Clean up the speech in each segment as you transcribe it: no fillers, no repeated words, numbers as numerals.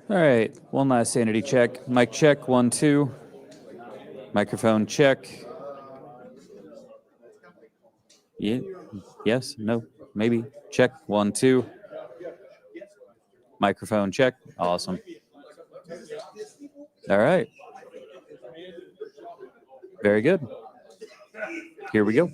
All right, one last sanity check. Mic check, 1, 2. Microphone check. Yeah, yes, no, maybe. Check, 1, 2. Microphone check. Awesome. All right. Very good. Here we go.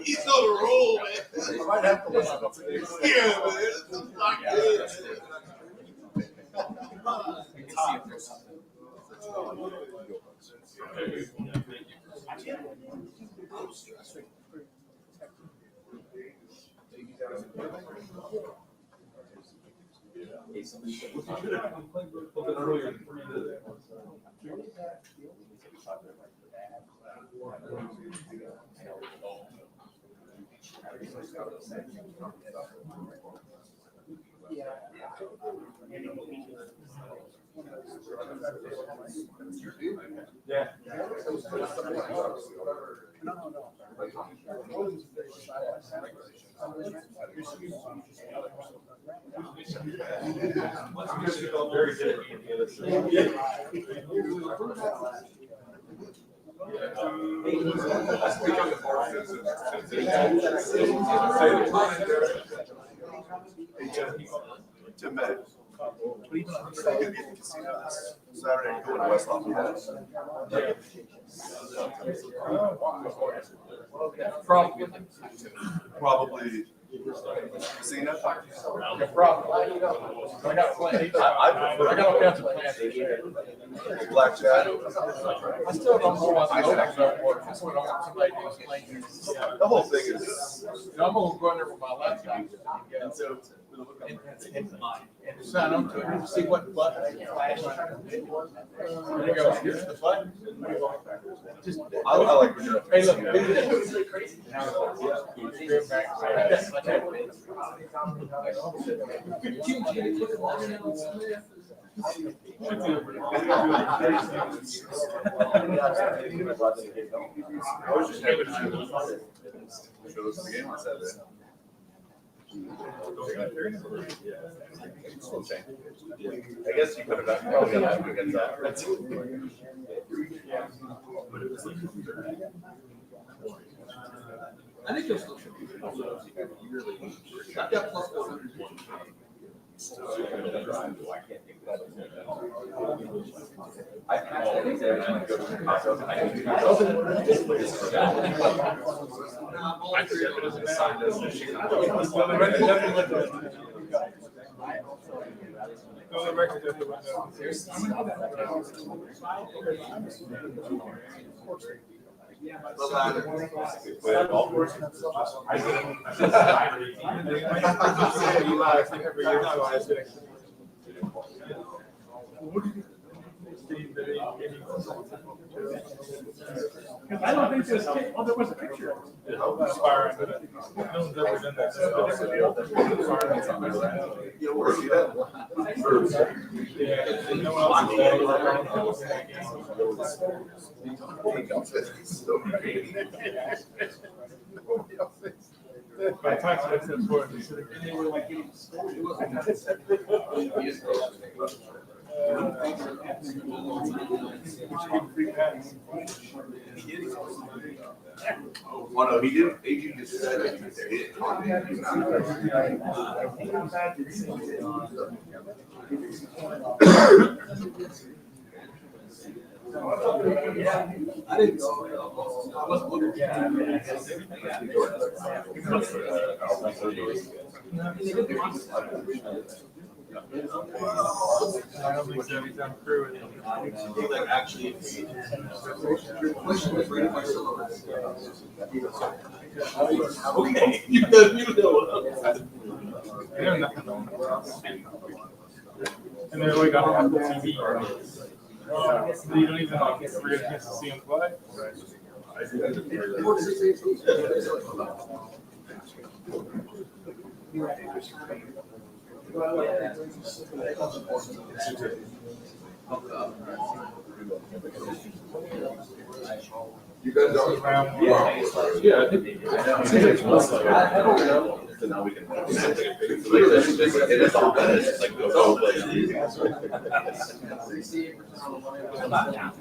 He's on a roll, man. I might have to listen to it. Yeah, man. This is not good. Yeah. Very Tim May. Saturday going to West Lafayette. Probably Casino. I got plans. I got all kinds of plans. Blackjack. I still don't know about the That's what I want somebody to explain. The whole thing is. I'm gonna go in there with my laptop. And so. And sign on to it and see what button they flash. There you go. Here's the button. I like when you're. Hey, look. I guess you could have gotten probably got to get that. I think those should be really. I've got plus 400. I think they're going to go to I don't think there's. Oh, there was a picture. No one's ever done that. You want to see that? No one else is. I talked to them before, and they were like getting scolded. Free pass. Oh, no, he didn't. AG just said it. I didn't know. I wasn't looking. I don't think so. He's on crew. Like actually, your question was pretty much okay. You know. They have nothing on. And they're like on Apple TV. You don't even like get a chance to see him play. You guys don't. Yeah. I don't know. So now we can. It is all good. It's like go.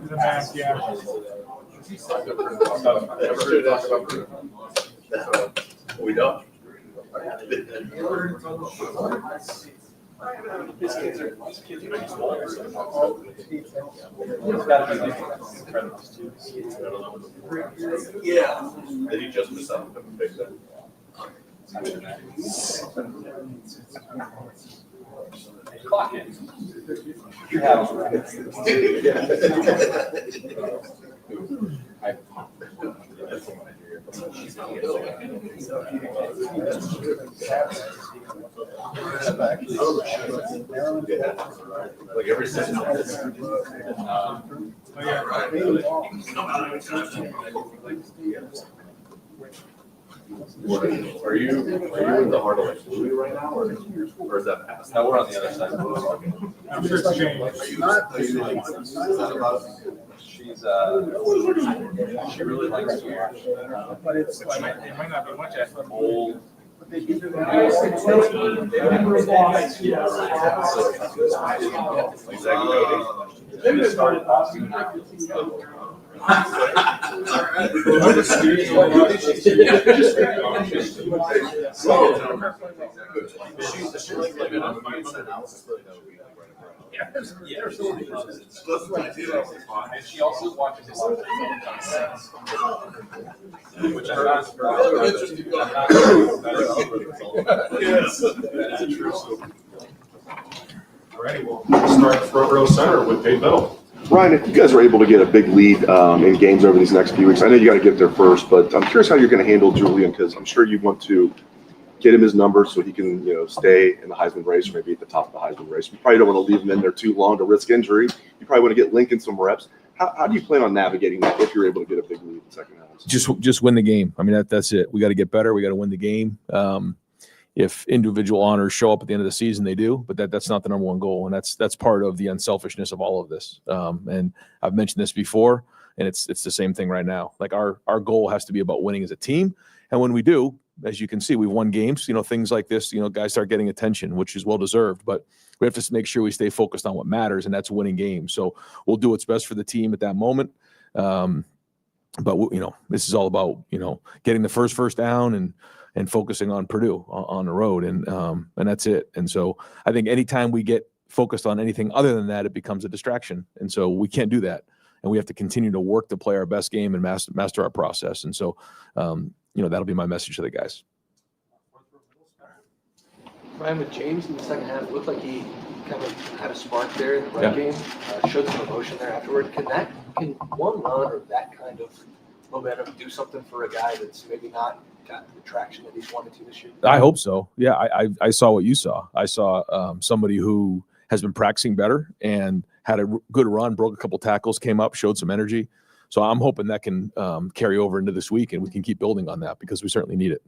The mask, yeah. We don't. His kids are pretty small. Yeah. Did he just miss out? Big time. Clock it. You have. Like every second. Are you in the heart of like Louis right now, or is that past? No, we're on the other side. I'm sure it's changed. She's she really likes to watch. But it might not be much at Old. Started and she also watches a lot of which I'm not Yes. All righty, we'll start front row center with Dave Biddle. Ryan, if you guys are able to get a big lead in games over these next few weeks, I know you got to get there first, but I'm curious how you're going to handle Julian, because I'm sure you want to get him his numbers so he can, stay in the Heisman race or maybe at the top of the Heisman race. You probably don't want to leave him in there too long to risk injury. You probably want to get Lincoln some reps. How do you plan on navigating that if you're able to get a big lead in the second half? Just win the game. I mean, that's it. We got to get better. We got to win the game. If individual honors show up at the end of the season, they do, but that's not the number one goal. And that's part of the unselfishness of all of this. And I've mentioned this before, and it's the same thing right now. Like our goal has to be about winning as a team. And when we do, as you can see, we've won games, things like this, guys start getting attention, which is well-deserved, but we have to make sure we stay focused on what matters, and that's winning games. So we'll do what's best for the team at that moment. But this is all about, getting the first down and focusing on Purdue on the road. And that's it. And so I think anytime we get focused on anything other than that, it becomes a distraction. And so we can't do that. And we have to continue to work to play our best game and master our process. And so, that'll be my message to the guys. Ryan, with James in the second half, it looked like he kind of had a spark there in the run game, showed some emotion there afterward. Can one run or that kind of momentum do something for a guy that's maybe not got the traction that he's wanted to this year? I hope so. Yeah, I saw what you saw. I saw somebody who has been practicing better and had a good run, broke a couple tackles, came up, showed some energy. So I'm hoping that can carry over into this week, and we can keep building on that because we certainly need it.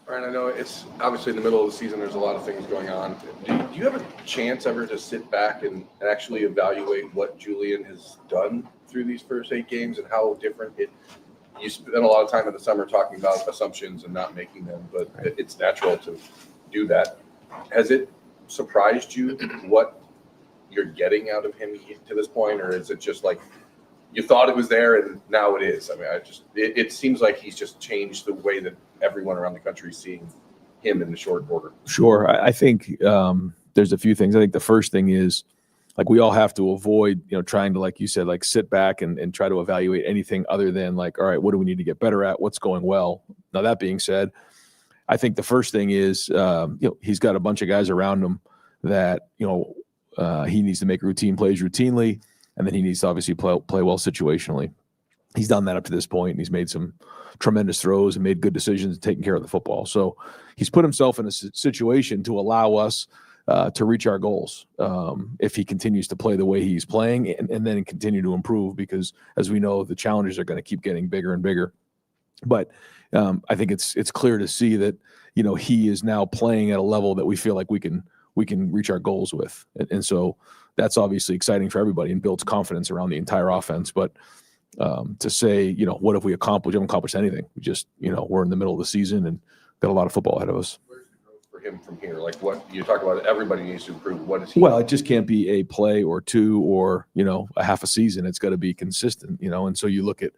Brian, I know it's obviously in the middle of the season. There's a lot of things going on. Do you have a chance ever to sit back and actually evaluate what Julian has done through these first 8 games and how different it? You spend a lot of time in the summer talking about assumptions and not making them, but it's natural to do that. Has it surprised you what you're getting out of him to this point, or is it just like you thought it was there and now it is? I mean, it seems like he's just changed the way that everyone around the country is seeing him in the short order. Sure. I think there's a few things. I think the first thing is, like, we all have to avoid, trying to, like you said, like sit back and try to evaluate anything other than like, all right, what do we need to get better at? What's going well? Now, that being said, I think the first thing is, he's got a bunch of guys around him that, he needs to make routine plays routinely, and then he needs to obviously play well situationally. He's done that up to this point, and he's made some tremendous throws and made good decisions and taken care of the football. So he's put himself in a situation to allow us to reach our goals if he continues to play the way he's playing and then continue to improve, because as we know, the challenges are going to keep getting bigger and bigger. But I think it's clear to see that, he is now playing at a level that we feel like we can reach our goals with. And so that's obviously exciting for everybody and builds confidence around the entire offense. But to say, what have we accomplished? We haven't accomplished anything. We just, we're in the middle of the season and got a lot of football ahead of us. Where's the growth for him from here? Like, what you talk about, everybody needs to improve. What is he? Well, it just can't be a play or two or, a half a season. It's got to be consistent, and so you look at,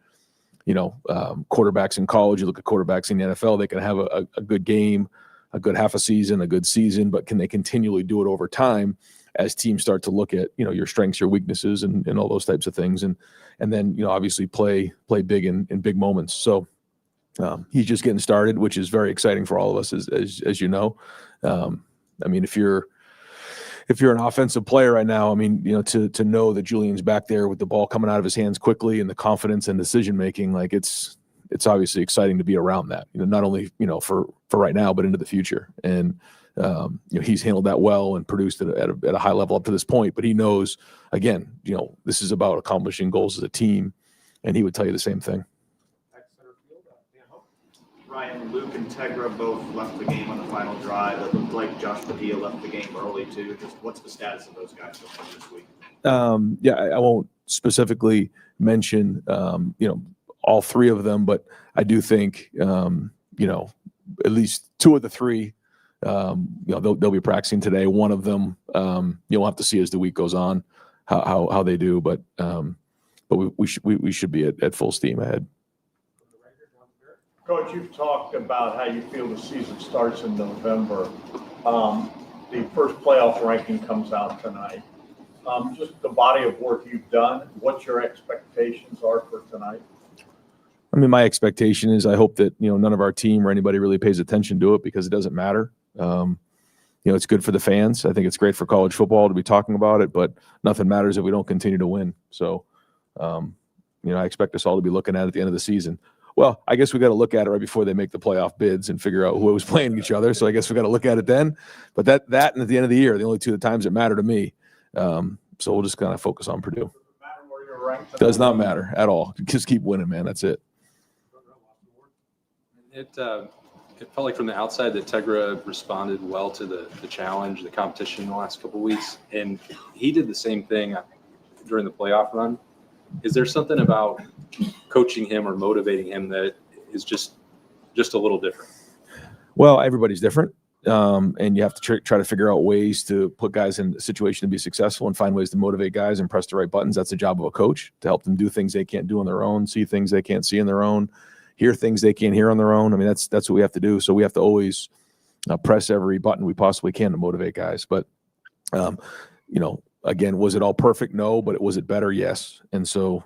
quarterbacks in college, you look at quarterbacks in the NFL, they can have a good game, a good half a season, a good season, but can they continually do it over time as teams start to look at, your strengths, your weaknesses, and all those types of things. And then, obviously play big in big moments. So he's just getting started, which is very exciting for all of us, as you know. I mean, if you're an offensive player right now, I mean, to know that Julian's back there with the ball coming out of his hands quickly and the confidence and decision-making, like it's obviously exciting to be around that, not only, for right now, but into the future. And, he's handled that well and produced at a high level up to this point, but he knows, again, this is about accomplishing goals as a team, and he would tell you the same thing. Ryan, Luke and Tegra both left the game on the final drive. It looked like Josh Padilla left the game early too. Just what's the status of those guys so far this week? I won't specifically mention, all three of them, but I do think, at least two of the three, they'll be practicing today. One of them, you'll have to see as the week goes on how they do, but we should be at full steam ahead. Coach, you've talked about how you feel the season starts in November. The first playoff ranking comes out tonight. Just the body of work you've done, what your expectations are for tonight? I mean, my expectation is I hope that, none of our team or anybody really pays attention to it, because it doesn't matter. It's good for the fans. I think it's great for college football to be talking about it, but nothing matters if we don't continue to win. So, I expect us all to be looking at the end of the season. Well, I guess we got to look at it right before they make the playoff bids and figure out who was playing each other. So I guess we got to look at it then. But that and at the end of the year, the only two times that matter to me. So we'll just kind of focus on Purdue. Does not matter at all. Just keep winning, man. That's it. It felt like from the outside that Tegra responded well to the challenge, the competition in the last couple of weeks, and he did the same thing during the playoff run. Is there something about coaching him or motivating him that is just a little different? Well, everybody's different, and you have to try to figure out ways to put guys in a situation to be successful and find ways to motivate guys and press the right buttons. That's the job of a coach, to help them do things they can't do on their own, see things they can't see on their own, hear things they can't hear on their own. I mean, that's what we have to do. So we have to always press every button we possibly can to motivate guys. But, again, was it all perfect? No, but was it better? Yes. And so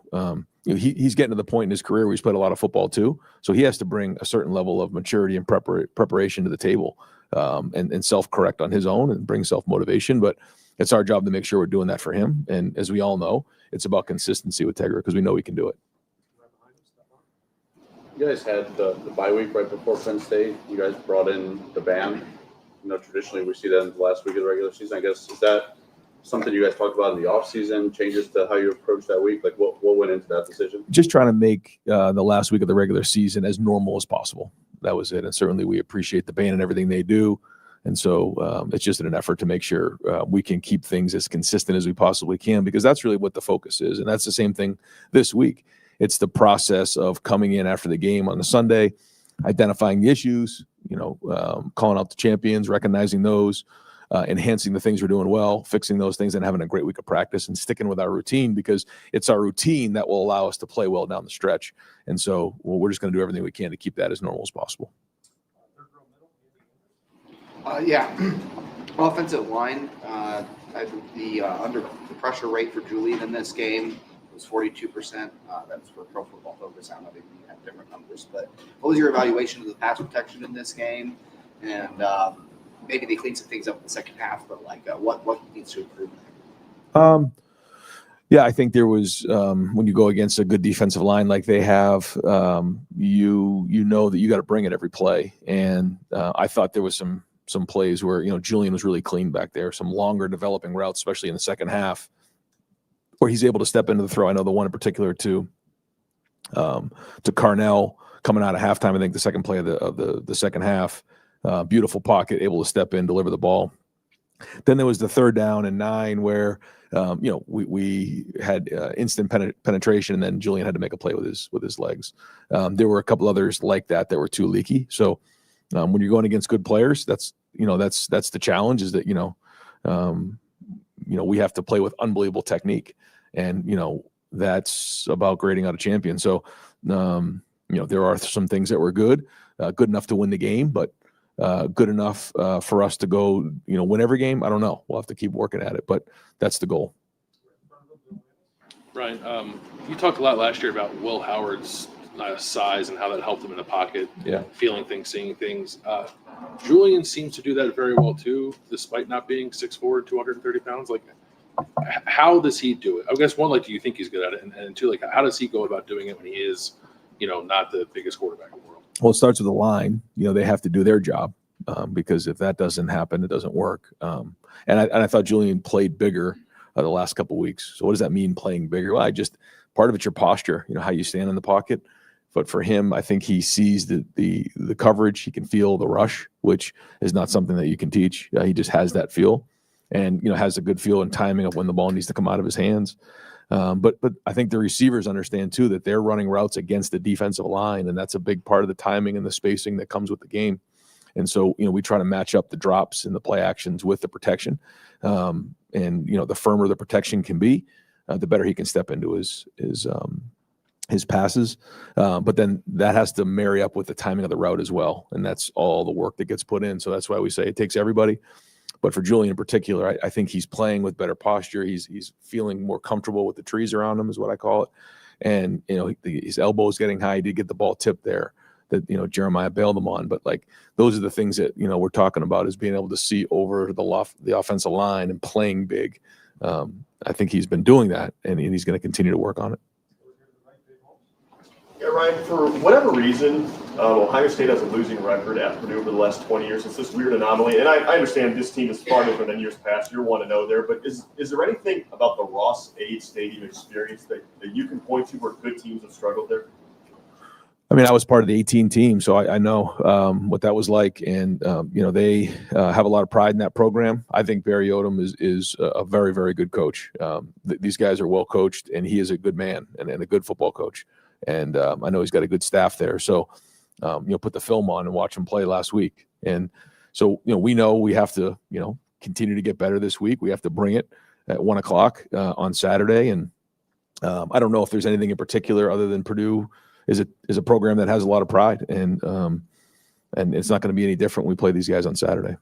he's getting to the point in his career where he's played a lot of football too. So he has to bring a certain level of maturity and preparation to the table, and self-correct on his own and bring self-motivation. But it's our job to make sure we're doing that for him. And as we all know, it's about consistency with Tegra, because we know we can do it. You guys had the bye week right before Penn State. You guys brought in the band. traditionally we see that in the last week of the regular season. I guess, is that something you guys talked about in the offseason, changes to how you approach that week? Like what went into that decision? Just trying to make the last week of the regular season as normal as possible. That was it. And certainly we appreciate the band and everything they do. And so it's just an effort to make sure we can keep things as consistent as we possibly can, because that's really what the focus is. And that's the same thing this week. It's the process of coming in after the game on the Sunday, identifying the issues, calling out the champions, recognizing those, enhancing the things we're doing well, fixing those things, and having a great week of practice and sticking with our routine, because it's our routine that will allow us to play well down the stretch. And so we're just going to do everything we can to keep that as normal as possible. Offensive line, the under the pressure rate for Julian in this game was 42%. That's for Pro Football Focus. I don't know if you have different numbers, but what was your evaluation of the pass protection in this game? And maybe they cleaned some things up in the second half, but what needs to improve? Yeah, I think there was when you go against a good defensive line like they have, you know that you got to bring it every play. And I thought there was some plays where Julian was really clean back there, some longer developing routes, especially in the second half, where he's able to step into the throw. I know the one in particular to Carnell coming out of halftime. I think the second play of the second half, beautiful pocket, able to step in, deliver the ball. Then there was the 3rd down and 9 where we had instant penetration, and then Julian had to make a play with his legs. There were a couple others like that were too leaky. So when you're going against good players, that's the challenge, is that we have to play with unbelievable technique, and that's about grading out a champion. So there are some things that were good enough to win the game, but good enough for us to go win every game. I don't know. We'll have to keep working at it, but that's the goal. Ryan, you talked a lot last year about Will Howard's size and how that helped him in the pocket, feeling things, seeing things. Julian seems to do that very well too, despite not being 6'4", 230 pounds. Like, how does he do it? I guess one, do you think he's good at it? And two, how does he go about doing it when he is, not the biggest quarterback in the world? Well, it starts with the line. They have to do their job because if that doesn't happen, it doesn't work. And I thought Julian played bigger the last couple of weeks. So what does that mean, playing bigger? Well, part of it's your posture, how you stand in the pocket. But for him, I think he sees the coverage. He can feel the rush, which is not something that you can teach. He just has that feel, and has a good feel and timing of when the ball needs to come out of his hands. But I think the receivers understand too that they're running routes against the defensive line, and that's a big part of the timing and the spacing that comes with the game. And so we try to match up the drops and the play actions with the protection. And the firmer the protection can be, the better he can step into his passes. But then that has to marry up with the timing of the route as well, and that's all the work that gets put in. So that's why we say it takes everybody. But for Julian in particular, I think he's playing with better posture. He's feeling more comfortable with the trees around him, is what I call it. And his elbow is getting high. He did get the ball tipped there that Jeremiah bailed him on. But those are the things that we're talking about, is being able to see over the offensive line and playing big. I think he's been doing that, and he's going to continue to work on it. Yeah, Ryan, for whatever reason, Ohio State has a losing record at Purdue over the last 20 years. It's this weird anomaly. And I understand this team is far different than years past. You're 1-0 there. But is there anything about the Ross-Ade Stadium experience that you can point to where good teams have struggled there? I mean, I was part of the 18 team, so I know what that was like. And, they have a lot of pride in that program. I think Barry Odom is a very, very good coach. These guys are well coached, and he is a good man and a good football coach. And I know he's got a good staff there. So, put the film on and watch him play last week. And so, we know we have to, continue to get better this week. We have to bring it at 1:00 on Saturday. And I don't know if there's anything in particular other than Purdue is a program that has a lot of pride. And it's not going to be any different when we play these guys on Saturday.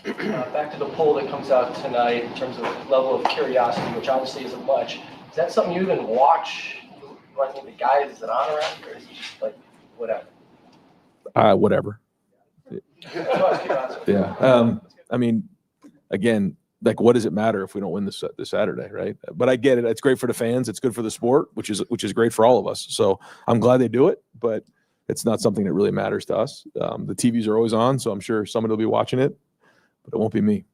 Back to the poll that comes out tonight in terms of level of curiosity, which obviously isn't much. Is that something you even watch? You want the guys? Is it on around here? Or is it just whatever? Whatever. Yeah. I mean, again, what does it matter if we don't win this Saturday, right? But I get it. It's great for the fans. It's good for the sport, which is great for all of us. So I'm glad they do it. But it's not something that really matters to us. The TVs are always on, so I'm sure somebody will be watching it, but it won't be me.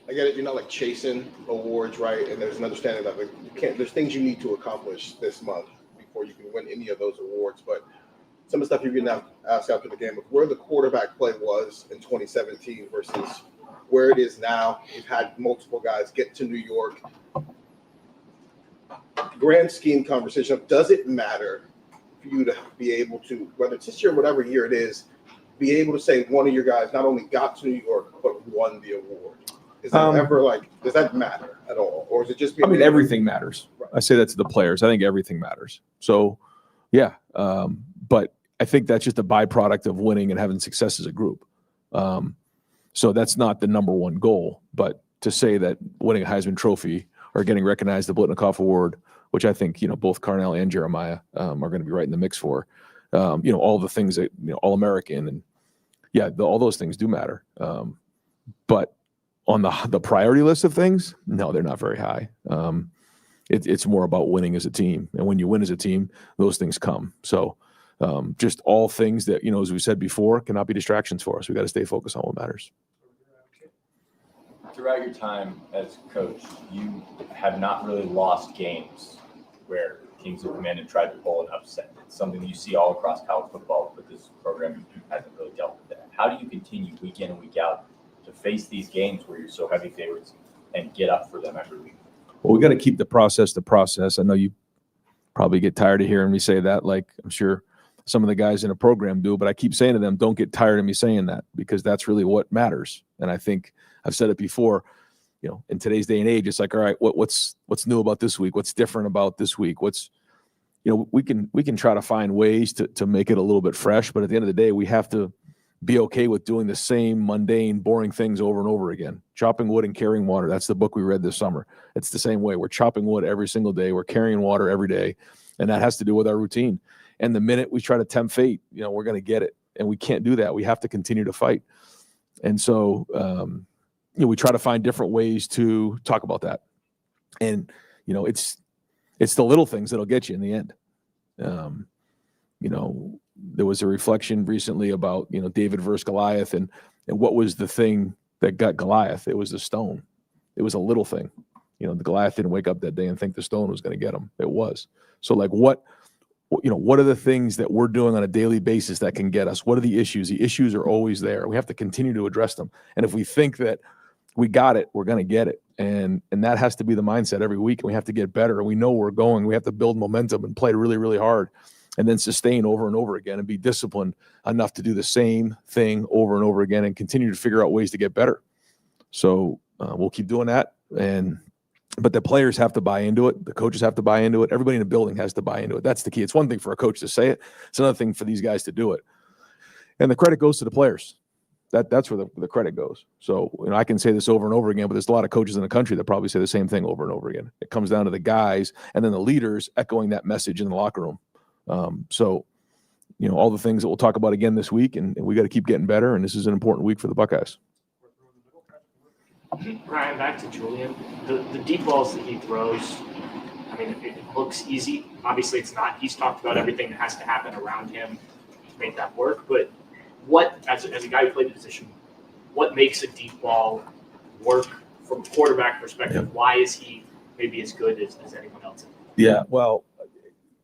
I get it. You're not like chasing awards, right? And there's an understanding that like you can't. There's things you need to accomplish this month before you can win any of those awards. But some of the stuff you're going to ask after the game of where the quarterback play was in 2017 versus where it is now. We've had multiple guys get to New York. Grand scheme conversation of does it matter for you to be able to, whether it's this year, whatever year it is, be able to say one of your guys not only got to New York but won the award. Is that ever like, does that matter at all? Or is it just? Everything matters. Right. I say that to the players. I think everything matters. So, yeah. But I think that's just a byproduct of winning and having success as a group. So that's not the number one goal. But to say that winning a Heisman Trophy or getting recognized the Blitnikoff Award, which I think, both Carnell and Jeremiah are going to be right in the mix for, all the things that, All-American and, yeah, all those things do matter. But on the priority list of things, no, they're not very high. It's more about winning as a team. And when you win as a team, those things come. So just all things that, as we said before, cannot be distractions for us. We got to stay focused on what matters. Throughout your time as coach, you have not really lost games where teams have come in and tried to pull an upset. It's something that you see all across college football, but this program hasn't really dealt with that. How do you continue week in and week out to face these games where you're so heavy favorites and get up for them every week? Well, we got to keep the process. I know you probably get tired of hearing me say that, like I'm sure some of the guys in a program do, but I keep saying to them, don't get tired of me saying that, because that's really what matters. And I think I've said it before, in today's day and age, it's like, all right, what's new about this week? What's different about this week? We can try to find ways to make it a little bit fresh, but at the end of the day, we have to be okay with doing the same mundane, boring things over and over again. Chopping wood and carrying water. That's the book we read this summer. It's the same way. We're chopping wood every single day. We're carrying water every day. And that has to do with our routine. And the minute we try to tempt fate, we're going to get it. And we can't do that. We have to continue to fight. And so, we try to find different ways to talk about that. And, it's the little things that'll get you in the end. There was a reflection recently about, David versus Goliath and what was the thing that got Goliath? It was the stone. It was a little thing. The Goliath didn't wake up that day and think the stone was going to get him. It was. So like what are the things that we're doing on a daily basis that can get us? What are the issues? The issues are always there. We have to continue to address them. And if we think that we got it, we're going to get it. And that has to be the mindset every week. And we have to get better. And we know we're going. We have to build momentum and play really, really hard. And then sustain over and over again and be disciplined enough to do the same thing over and over again and continue to figure out ways to get better. So we'll keep doing that. But the players have to buy into it. The coaches have to buy into it. Everybody in the building has to buy into it. That's the key. It's one thing for a coach to say it. It's another thing for these guys to do it. And the credit goes to the players. That's where the credit goes. So I can say this over and over again, but there's a lot of coaches in the country that probably say the same thing over and over again. It comes down to the guys and then the leaders echoing that message in the locker room. All the things that we'll talk about again this week, and we got to keep getting better. And this is an important week for the Buckeyes. Ryan, back to Julian. The deep balls that he throws, it looks easy. Obviously, it's not. He's talked about everything that has to happen around him to make that work. But what, as a guy who played the position, what makes a deep ball work from a quarterback perspective? Yeah. Why is he maybe as good as anyone else? Yeah, well,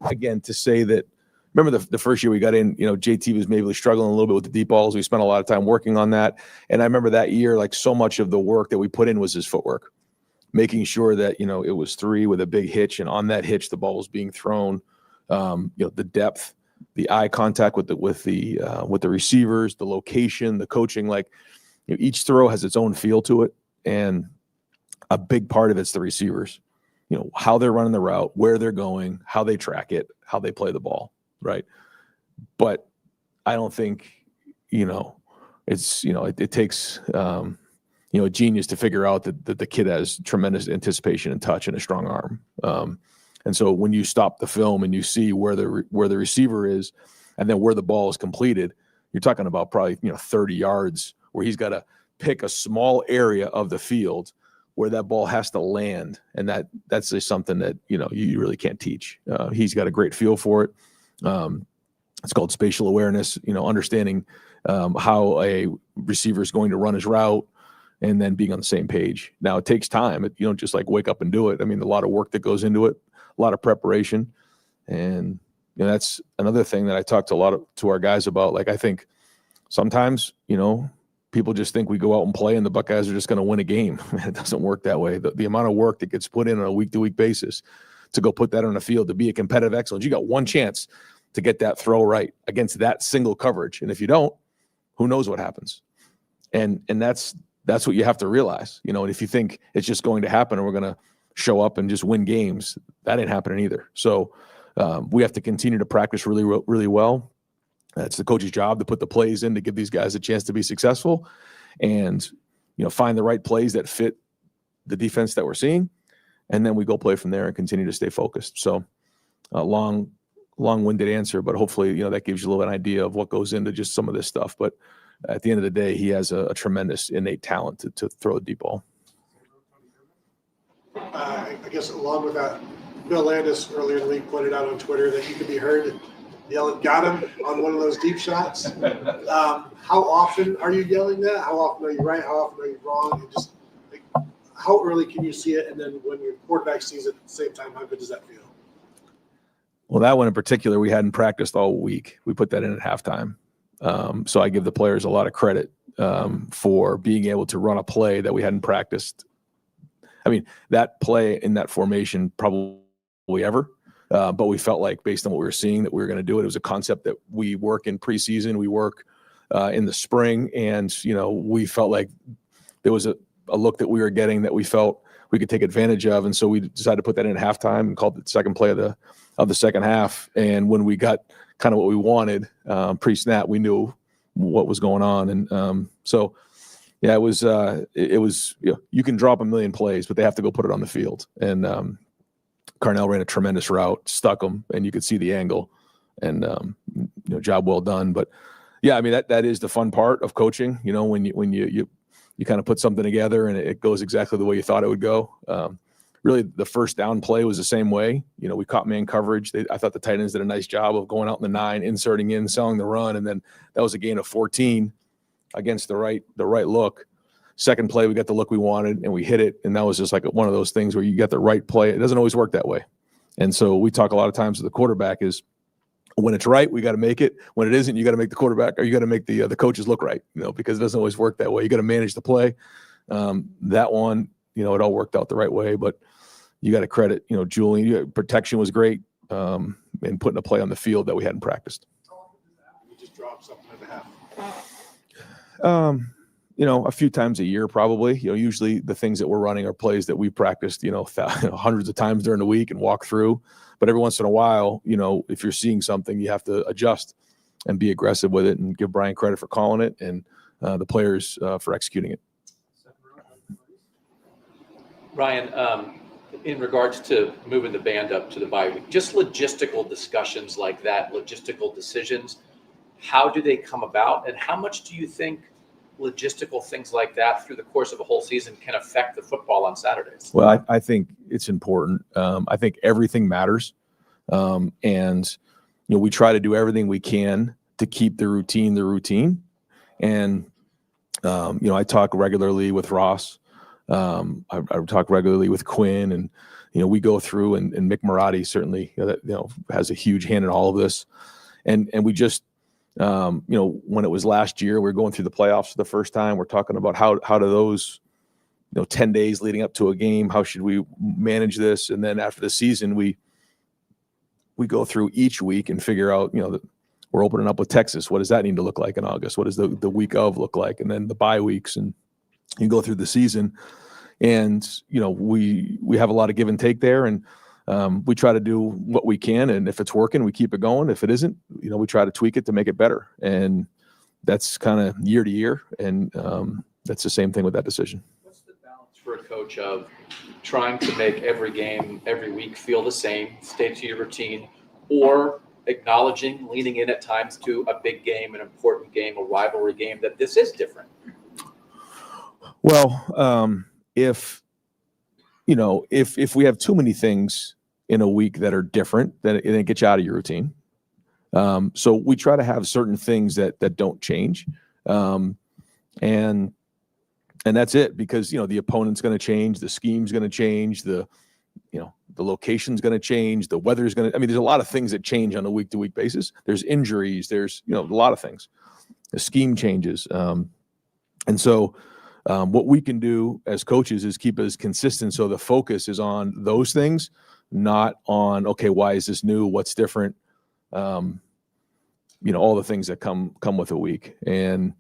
again, to say that, remember the first year we got in, JT was maybe struggling a little bit with the deep balls. We spent a lot of time working on that. And I remember that year, like so much of the work that we put in was his footwork, making sure that, it was 3 with a big hitch. And on that hitch, the ball was being thrown, the depth, the eye contact with the receivers, the location, the coaching, each throw has its own feel to it. And a big part of it's the receivers, how they're running the route, where they're going, how they track it, how they play the ball. Right. But I don't think, it takes, a genius to figure out that the kid has tremendous anticipation and touch and a strong arm. And so when you stop the film and you see where the receiver is and then where the ball is completed, you're talking about probably, 30 yards where he's got to pick a small area of the field where that ball has to land, and that's just something that you really can't teach. He's got a great feel for it. It's called spatial awareness. Understanding how a receiver is going to run his route, and then being on the same page. Now it takes time. You don't just like wake up and do it. I mean, a lot of work that goes into it, a lot of preparation, and that's another thing that I talked to our guys about. Like, I think sometimes people just think we go out and play and the Buckeyes are just going to win a game. It doesn't work that way. The amount of work that gets put in on a week-to-week basis to go put that on the field, to be a competitive excellence, you got one chance to get that throw right against that single coverage. And if you don't, who knows what happens? And that's what you have to realize, and if you think it's just going to happen and we're going to show up and just win games, that ain't happening either. So we have to continue to practice really, really well. It's the coach's job to put the plays in to give these guys a chance to be successful and, find the right plays that fit the defense that we're seeing. And then we go play from there and continue to stay focused. So long-winded answer, but hopefully, that gives you a little bit of an idea of what goes into just some of this stuff. But at the end of the day, he has a tremendous innate talent to throw a deep ball. I guess along with that, Bill Landis earlier in the week pointed out on Twitter that you could be heard yelling, "Got him," on one of those deep shots. How often are you yelling that? How often are you right? How often are you wrong? And just how early can you see it? And then when your quarterback sees it at the same time, how good does that feel? Well, that one in particular, we hadn't practiced all week. We put that in at halftime. So I give the players a lot of credit for being able to run a play that we hadn't practiced. I mean, that play in that formation probably ever, but we felt like based on what we were seeing that we were going to do it. It was a concept that we work in preseason, we work in the spring, and we felt like there was a look that we were getting that we felt we could take advantage of, and so we decided to put that in at halftime and called it the second play of the second half. And when we got kind of what we wanted pre-snap, we knew what was going on. And so, yeah, it was you can drop a million plays, but they have to go put it on the field. And Carnell ran a tremendous route, stuck him, and you could see the angle, and job well done. But yeah, I mean, that is the fun part of coaching, when you kind of put something together and it goes exactly the way you thought it would go. Really, the first down play was the same way. We caught man coverage. I thought the tight ends did a nice job of going out in the 9, inserting in, selling the run, and then that was a gain of 14 against the right look. Second play, we got the look we wanted, and we hit it, and that was just like one of those things where you get the right play. It doesn't always work that way. And so we talk a lot of times with the quarterback is when it's right, we got to make it. When it isn't, you got to make the quarterback or you got to make the coaches look right, because it doesn't always work that way. You got to manage the play. That one, it all worked out the right way, but you got to credit, Julian. Protection was great, and putting a play on the field that we hadn't practiced. You just drop something at the half. A few times a year, probably. Usually the things that we're running are plays that we practiced, hundreds of times during the week and walk through. But every once in a while, if you're seeing something, you have to adjust and be aggressive with it, and give Brian credit for calling it and the players for executing it. Ryan, in regards to moving the band up to the bye week, just logistical discussions like that, logistical decisions, how do they come about, and how much do you think logistical things like that through the course of a whole season can affect the football on Saturdays? Well, I think it's important. I think everything matters. And, we try to do everything we can to keep the routine. And, I talk regularly with Ross. I talk regularly with Quinn, and, we go through, and Mick Marotti certainly, has a huge hand in all of this. And we just, when it was last year, we were going through the playoffs for the first time. We're talking about how do those, 10 days leading up to a game, how should we manage this? And then after the season, we go through each week and figure out, we're opening up with Texas. What does that need to look like in August? What does the week of look like? And then the bye weeks, and you go through the season, and, we have a lot of give and take there. And we try to do what we can, and if it's working, we keep it going. If it isn't, we try to tweak it to make it better. And that's kind of year to year, and that's the same thing with that decision. What's the balance for a coach of trying to make every game, every week feel the same, stay to your routine, or acknowledging, leaning in at times to a big game, an important game, a rivalry game, that this is different? Well, if if we have too many things in a week that are different, then it gets you out of your routine. So we try to have certain things that don't change. And that's it, because, the opponent's going to change, the scheme's going to change, the location's going to change, the weather's going to, there's a lot of things that change on a week to week basis. There's injuries, there's, a lot of things. The scheme changes. And so what we can do as coaches is keep us consistent. So the focus is on those things, not on, okay, why is this new? What's different? All the things that come with a week. And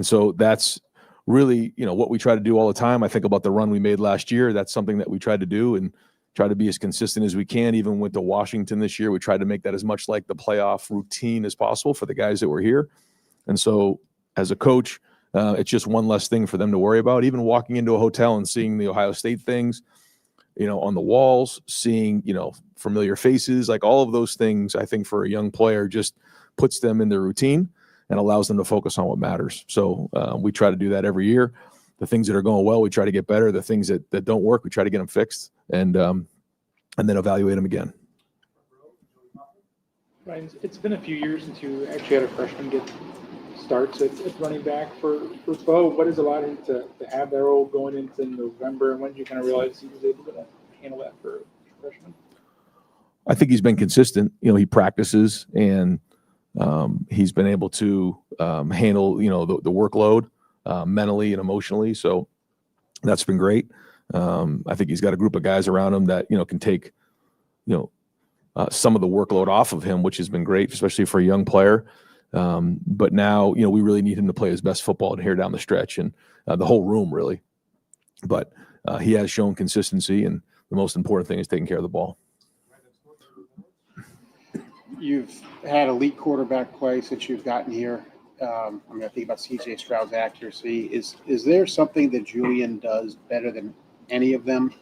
so that's really, what we try to do all the time. I think about the run we made last year. That's something that we tried to do and try to be as consistent as we can. Even with the Washington this year, we tried to make that as much like the playoff routine as possible for the guys that were here. And so as a coach, it's just one less thing for them to worry about. Even walking into a hotel and seeing the Ohio State things, on the walls, seeing, familiar faces, like all of those things, I think for a young player just puts them in their routine and allows them to focus on what matters. So we try to do that every year. The things that are going well, we try to get better. The things that don't work, we try to get them fixed and then evaluate them again. Ryan, it's been a few years since you actually had a freshman get starts at running back for Bo. What has allowed him to have that role going into November, and when did you kind of realize he was able to handle that for a freshman? I think he's been consistent. He practices and he's been able to handle, the workload mentally and emotionally. So that's been great. I think he's got a group of guys around him that, can take, some of the workload off of him, which has been great, especially for a young player. But now, we really need him to play his best football here down the stretch, and the whole room really. But he has shown consistency, and the most important thing is taking care of the ball. You've had elite quarterback play since you've gotten here. I think about C.J. Stroud's accuracy. Is there something that Julian does better than any of them,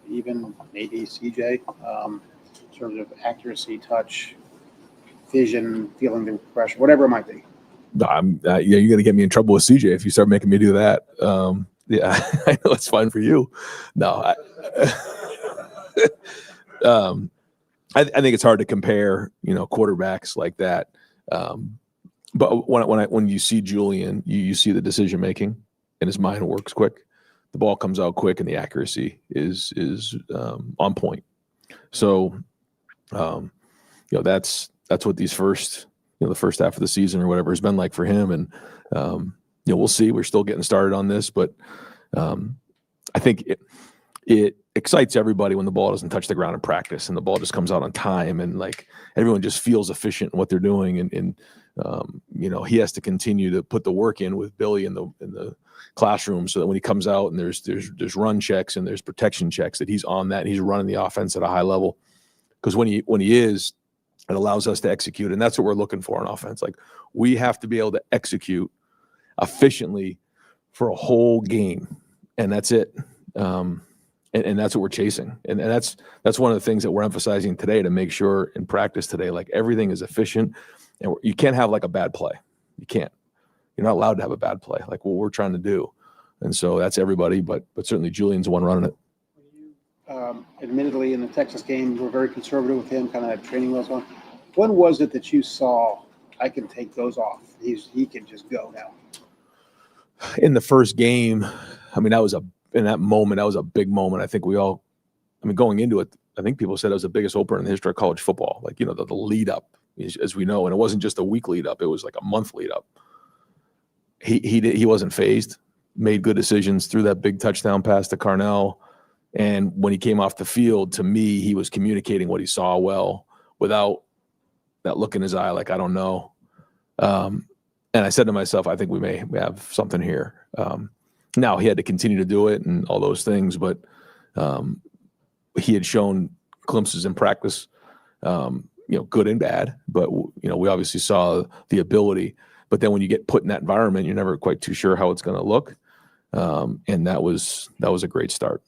even maybe C.J., in terms of accuracy, touch, vision, feeling the pressure, whatever it might be? You're going to get me in trouble with CJ if you start making me do that. I know it's fine for you. No, I think it's hard to compare, quarterbacks like that. But when you see Julian, you see the decision making, and his mind works quick. The ball comes out quick, and the accuracy is on point. So, that's what these first, the first half of the season or whatever has been like for him. And, we'll see. We're still getting started on this, but I think it excites everybody when the ball doesn't touch the ground in practice and the ball just comes out on time, and like everyone just feels efficient in what they're doing. And he has to continue to put the work in with Billy in the classroom, so that when he comes out and there's run checks and there's protection checks, that he's on that and he's running the offense at a high level. Because when he is, it allows us to execute, and that's what we're looking for on offense. Like, we have to be able to execute efficiently for a whole game, and that's it. And that's what we're chasing, and that's one of the things that we're emphasizing today to make sure in practice today, like everything is efficient, and you can't have like a bad play. You can't. You're not allowed to have a bad play, like what we're trying to do. And so that's everybody, but certainly Julian's the one running it. Admittedly, in the Texas game, you were very conservative with him, kind of had training wheels on. When was it that you saw, I can take those off? He can just go now? In the first game, that was a big moment. I think going into it, I think people said it was the biggest opener in the history of college football. Like, the lead up, as we know, and it wasn't just a week lead up; it was like a month lead up. He wasn't fazed, made good decisions, threw that big touchdown pass to Carnell. And when he came off the field, to me, he was communicating what he saw well without that look in his eye, like, I don't know. And I said to myself, I think we may have something here. Now, he had to continue to do it and all those things, but he had shown glimpses in practice, good and bad. But, we obviously saw the ability. But then when you get put in that environment, you're never quite too sure how it's going to look. And that was a great start.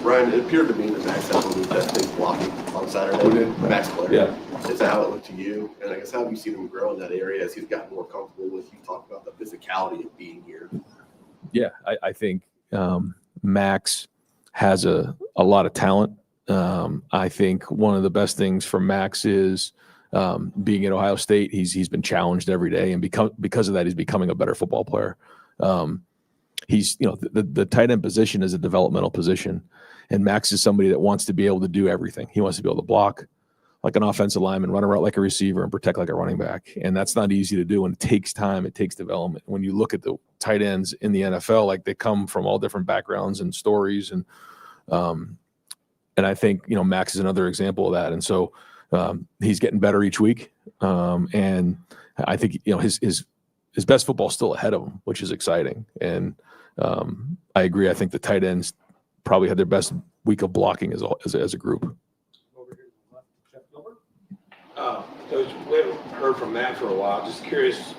Ryan, it appeared to me that Max had a little bit big blocking on Saturday. Max player. Yeah. Is that how it looked to you? And I guess how have you seen him grow in that area as he's gotten more comfortable with, you talked about the physicality of being here? Yeah, I think Max has a lot of talent. I think one of the best things for Max is being at Ohio State. He's been challenged every day, and because of that, he's becoming a better football player. He's the tight end position is a developmental position, and Max is somebody that wants to be able to do everything. He wants to be able to block like an offensive lineman, run a route like a receiver, and protect like a running back. And that's not easy to do, and it takes time. It takes development. When you look at the tight ends in the NFL, like they come from all different backgrounds and stories, and I think Max is another example of that. And so he's getting better each week, and I think his best football is still ahead of him, which is exciting. And I agree. I think the tight ends probably had their best week of blocking as a group. Coach, we haven't heard from Matt for a while. Just curious,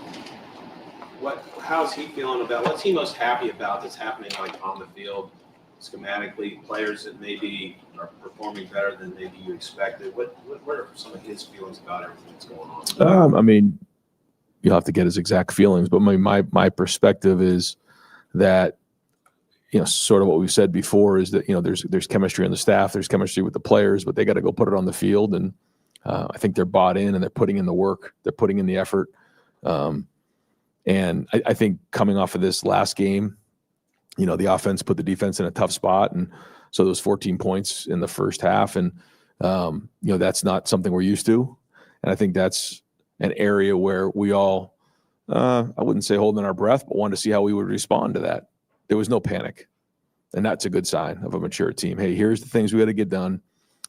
how's he feeling about, what's he most happy about that's happening like on the field, schematically, players that maybe are performing better than maybe you expected? What are some of his feelings about everything that's going on? I mean, you'll have to get his exact feelings, but my perspective is that sort of what we've said before is that there's chemistry on the staff, there's chemistry with the players, but they got to go put it on the field. And I think they're bought in and they're putting in the work, they're putting in the effort. And I think coming off of this last game, the offense put the defense in a tough spot. And so those 14 points in the first half. And, that's not something we're used to. And I think that's an area where we all, I wouldn't say holding our breath, but wanted to see how we would respond to that. There was no panic. And that's a good sign of a mature team. Hey, here's the things we got to get done.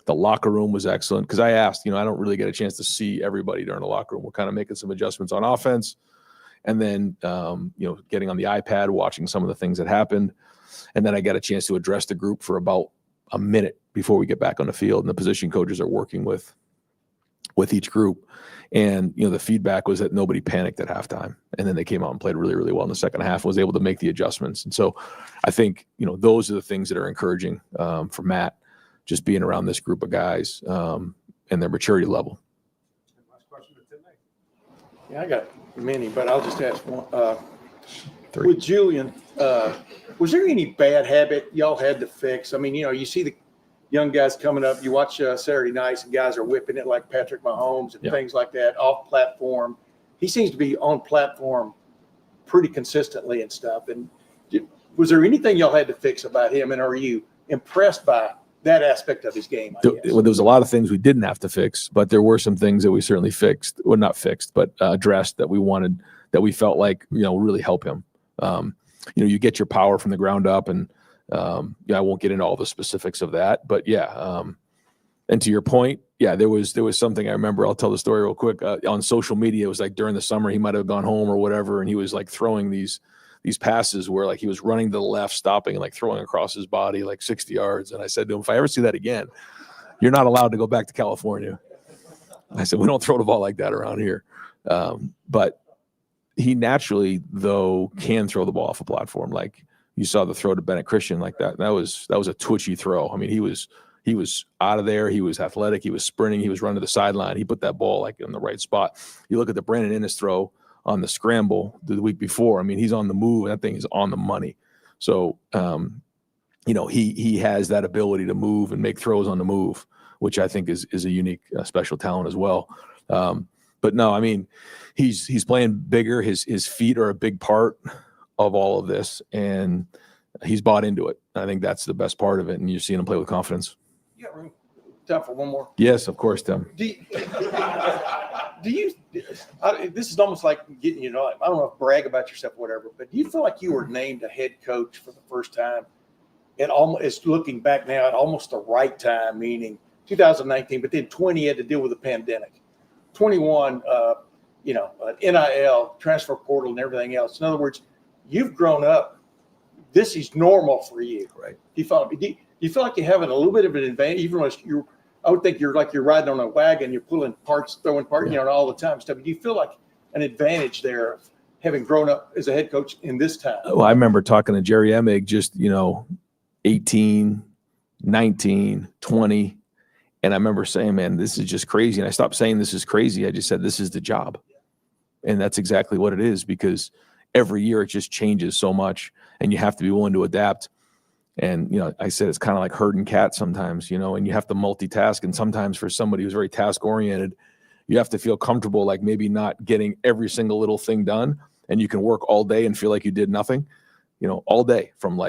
The locker room was excellent because I asked, I don't really get a chance to see everybody during the locker room. We're kind of making some adjustments on offense. And then, getting on the iPad, watching some of the things that happened. And then I got a chance to address the group for about a minute before we get back on the field. And the position coaches are working with each group. And, the feedback was that nobody panicked at halftime. And then they came out and played really, really well in the second half and was able to make the adjustments. And so I think, those are the things that are encouraging for Matt, just being around this group of guys and their maturity level. Yeah, I got many, but I'll just ask one. With Julian, was there any bad habit y'all had to fix? I mean, you see the young guys coming up. You watch Saturday nights, and guys are whipping it like Patrick Mahomes and things like that off platform. He seems to be on platform pretty consistently and stuff. And was there anything y'all had to fix about him? And are you impressed by that aspect of his game? There was a lot of things we didn't have to fix, but there were some things that we certainly fixed. Well, not fixed, but addressed that we felt like, really help him. You get your power from the ground up, and I won't get into all the specifics of that, but and to your point, there was something I remember. I'll tell the story real quick. On social media, it was like during the summer, he might have gone home or whatever, and he was like throwing these passes where like he was running to the left, stopping and like throwing across his body like 60 yards. And I said to him, if I ever see that again, you're not allowed to go back to California. I said, we don't throw the ball like that around here. But he naturally, though, can throw the ball off a platform. Like you saw the throw to Bennett Christian like that. That was a twitchy throw. I mean, he was out of there. He was athletic. He was sprinting. He was running to the sideline. He put that ball like in the right spot. You look at the Brandon Innes throw on the scramble the week before. I mean, he's on the move. And that thing is on the money. So, he has that ability to move and make throws on the move, which I think is a unique special talent as well. But no, I mean, he's playing bigger. His feet are a big part of all of this, and he's bought into it. I think that's the best part of it, and you're seeing him play with confidence. You got room, time for one more? Yes, of course, Tim. Do you this is almost like getting, I don't know if brag about yourself or whatever, but do you feel like you were named a head coach for the first time? It's looking back now at almost the right time, meaning 2019, but then 20 had to deal with the pandemic. 21, NIL, transfer portal, and everything else. In other words, you've grown up. This is normal for you. Right. Do you feel like you're having a little bit of an advantage, even though I would think you're riding on a wagon, you're pulling parts, throwing parts, all the time stuff. Do you feel like an advantage there of having grown up as a head coach in this time? Well, I remember talking to Jerry Emig just, 18, 19, 20. And I remember saying, man, this is just crazy. And I stopped saying this is crazy. I just said, this is the job. And that's exactly what it is, because every year it just changes so much. and you have to be willing to adapt. And, I said, it's kind of like herding cats sometimes, and you have to multitask. And sometimes for somebody who's very task oriented, you have to feel comfortable, like maybe not getting every single little thing done. And you can work all day and feel like you did nothing, all day from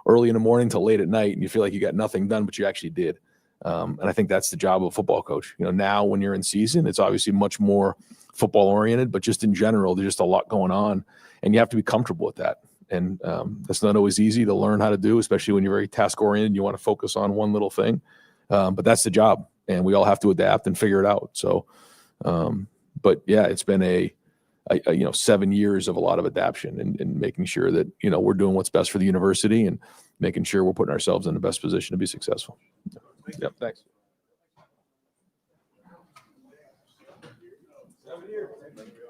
early in the morning till late at night. And you feel like you got nothing done, but you actually did. And I think that's the job of a football coach. Now when you're in season, it's obviously much more football oriented, but just in general, there's just a lot going on and you have to be comfortable with that. And that's not always easy to learn how to do, especially when you're very task oriented and you want to focus on one little thing. But that's the job and we all have to adapt and figure it out. So, but yeah, it's been a 7 years of a lot of adaptation and making sure that, we're doing what's best for the university and making sure we're putting ourselves in the best position to be successful. Yep. Thanks. Thank you.